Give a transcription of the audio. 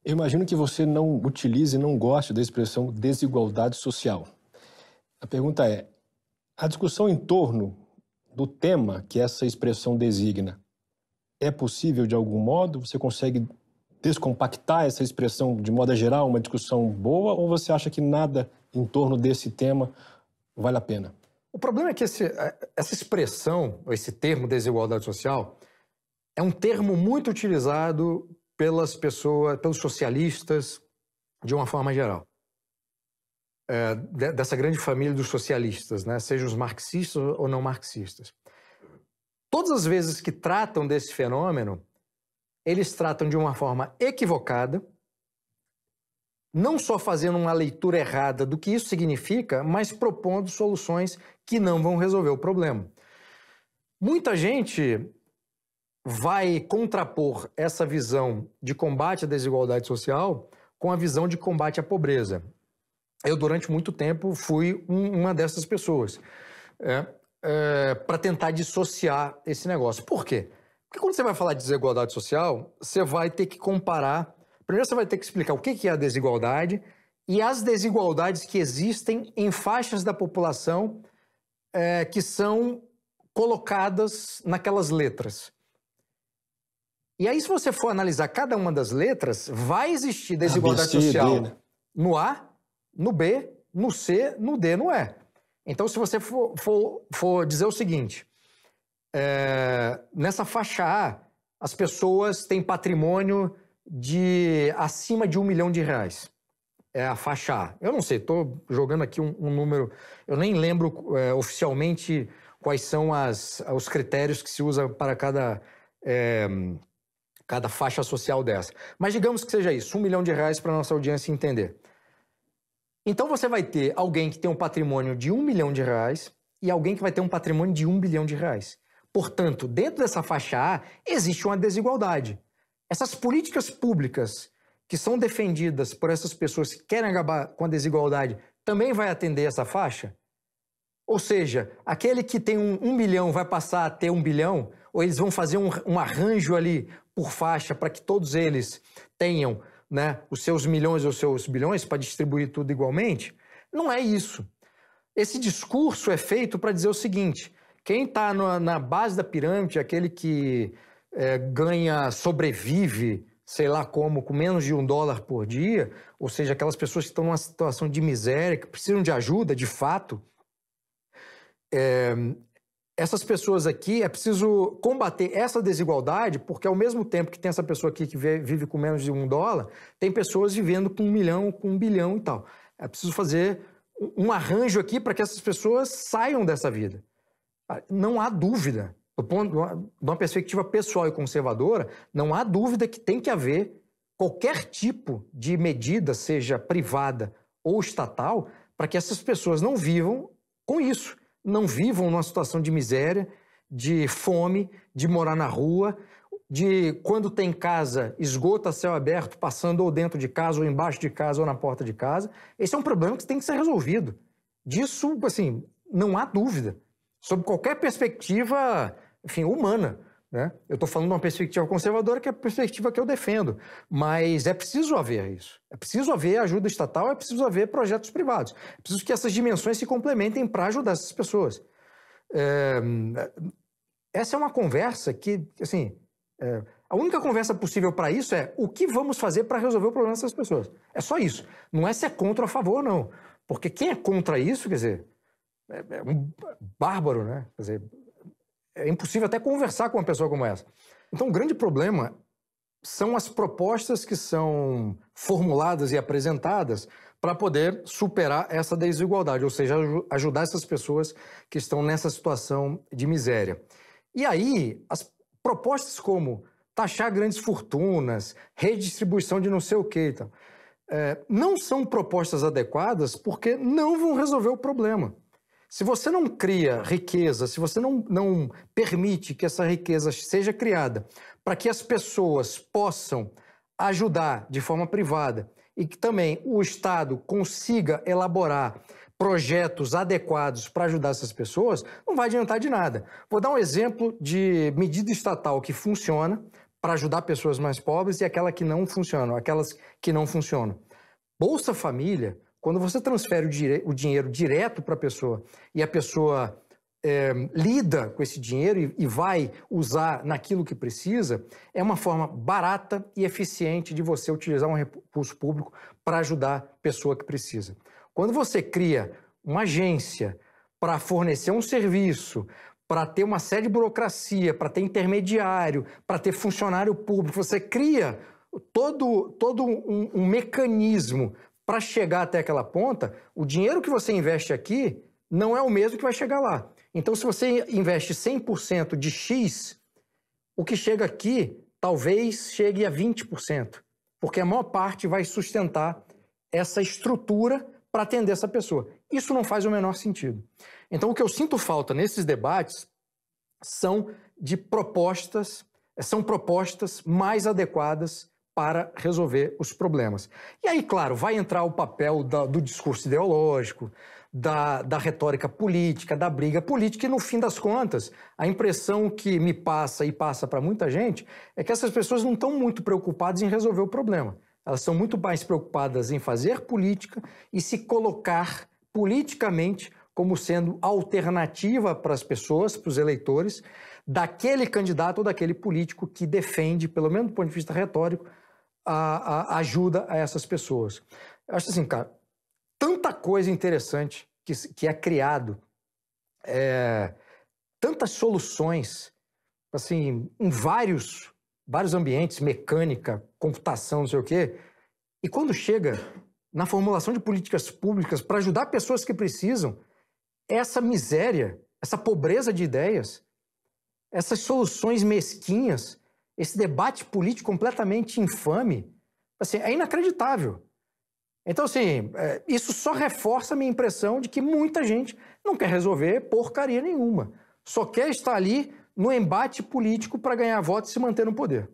Eu imagino que você não utilize e não goste da expressão desigualdade social. A pergunta é: a discussão em torno do tema que essa expressão designa é possível de algum modo? Você consegue descompactar essa expressão de modo geral, uma discussão boa, ou você acha que nada em torno desse tema vale a pena? O problema é que essa expressão, ou esse termo desigualdade social, é um termo muito utilizado pelas pessoas, pelos socialistas, de uma forma geral. Dessa grande família dos socialistas, né? Sejam os marxistas ou não marxistas. Todas as vezes que tratam desse fenômeno, eles tratam de uma forma equivocada, não só fazendo uma leitura errada do que isso significa, mas propondo soluções que não vão resolver o problema. Muita gente vai contrapor essa visão de combate à desigualdade social com a visão de combate à pobreza. Eu, durante muito tempo, fui uma dessas pessoas para tentar dissociar esse negócio. Por quê? Porque quando você vai falar de desigualdade social, você vai ter que comparar. Primeiro, você vai ter que explicar o que é a desigualdade e as desigualdades que existem em faixas da população que são colocadas naquelas letras. E aí, se você for analisar cada uma das letras, vai existir desigualdade A, B, C, social D, né? no A, no B, no C, no D, no E. Então, se você for dizer o seguinte, nessa faixa A, as pessoas têm patrimônio de acima de R$1 milhão. É a faixa A. Eu não sei, estou jogando aqui um número, eu nem lembro oficialmente quais são os critérios que se usa para cada faixa social dessa. Mas digamos que seja isso, R$1 milhão para a nossa audiência entender. Então você vai ter alguém que tem um patrimônio de R$1 milhão e alguém que vai ter um patrimônio de R$1 bilhão. Portanto, dentro dessa faixa A, existe uma desigualdade. Essas políticas públicas que são defendidas por essas pessoas que querem acabar com a desigualdade também vai atender essa faixa? Ou seja, aquele que tem um milhão vai passar a ter 1 bilhão? Ou eles vão fazer um arranjo ali por faixa para que todos eles tenham, né, os seus milhões ou os seus bilhões para distribuir tudo igualmente? Não é isso. Esse discurso é feito para dizer o seguinte: quem está na base da pirâmide, aquele que sobrevive, sei lá como, com menos de $1 por dia, ou seja, aquelas pessoas que estão numa situação de miséria, que precisam de ajuda, de fato, essas pessoas aqui, é preciso combater essa desigualdade, porque ao mesmo tempo que tem essa pessoa aqui que vive com menos de $1, tem pessoas vivendo com 1 milhão, com 1 bilhão e tal. É preciso fazer um arranjo aqui para que essas pessoas saiam dessa vida. Não há dúvida, de uma perspectiva pessoal e conservadora, não há dúvida que tem que haver qualquer tipo de medida, seja privada ou estatal, para que essas pessoas não vivam com isso. Não vivam numa situação de miséria, de fome, de morar na rua, de quando tem casa, esgoto a céu aberto, passando ou dentro de casa, ou embaixo de casa, ou na porta de casa. Esse é um problema que tem que ser resolvido. Disso, assim, não há dúvida. Sob qualquer perspectiva, enfim, humana, né? Eu estou falando de uma perspectiva conservadora, que é a perspectiva que eu defendo, mas é preciso haver isso. É preciso haver ajuda estatal, é preciso haver projetos privados. É preciso que essas dimensões se complementem para ajudar essas pessoas. Essa é uma conversa que, assim, a única conversa possível para isso é o que vamos fazer para resolver o problema dessas pessoas. É só isso. Não é se é contra ou a favor, não. Porque quem é contra isso, quer dizer, é um bárbaro, né? Quer dizer, é impossível até conversar com uma pessoa como essa. Então, o grande problema são as propostas que são formuladas e apresentadas para poder superar essa desigualdade, ou seja, ajudar essas pessoas que estão nessa situação de miséria. E aí, as propostas como taxar grandes fortunas, redistribuição de não sei o quê, então, não são propostas adequadas porque não vão resolver o problema. Se você não cria riqueza, se você não permite que essa riqueza seja criada para que as pessoas possam ajudar de forma privada e que também o Estado consiga elaborar projetos adequados para ajudar essas pessoas, não vai adiantar de nada. Vou dar um exemplo de medida estatal que funciona para ajudar pessoas mais pobres e aquelas que não funcionam. Bolsa Família, quando você transfere o dinheiro direto para a pessoa e a pessoa lida com esse dinheiro e vai usar naquilo que precisa, é uma forma barata e eficiente de você utilizar um recurso público para ajudar a pessoa que precisa. Quando você cria uma agência para fornecer um serviço, para ter uma série de burocracia, para ter intermediário, para ter funcionário público, você cria todo um mecanismo para chegar até aquela ponta, o dinheiro que você investe aqui não é o mesmo que vai chegar lá. Então, se você investe 100% de X, o que chega aqui talvez chegue a 20%, porque a maior parte vai sustentar essa estrutura para atender essa pessoa. Isso não faz o menor sentido. Então, o que eu sinto falta nesses debates são propostas mais adequadas para resolver os problemas. E aí, claro, vai entrar o papel do discurso ideológico, da retórica política, da briga política, e no fim das contas, a impressão que me passa e passa para muita gente é que essas pessoas não estão muito preocupadas em resolver o problema. Elas são muito mais preocupadas em fazer política e se colocar politicamente como sendo alternativa para as pessoas, para os eleitores, daquele candidato ou daquele político que defende, pelo menos do ponto de vista retórico, a ajuda a essas pessoas. Eu acho assim, cara, tanta coisa interessante que é criado, tantas soluções, assim, em vários ambientes, mecânica, computação, não sei o quê, e quando chega na formulação de políticas públicas para ajudar pessoas que precisam, essa miséria, essa pobreza de ideias, essas soluções mesquinhas, esse debate político completamente infame, assim, é inacreditável. Então, assim, isso só reforça a minha impressão de que muita gente não quer resolver porcaria nenhuma. Só quer estar ali no embate político para ganhar votos e se manter no poder.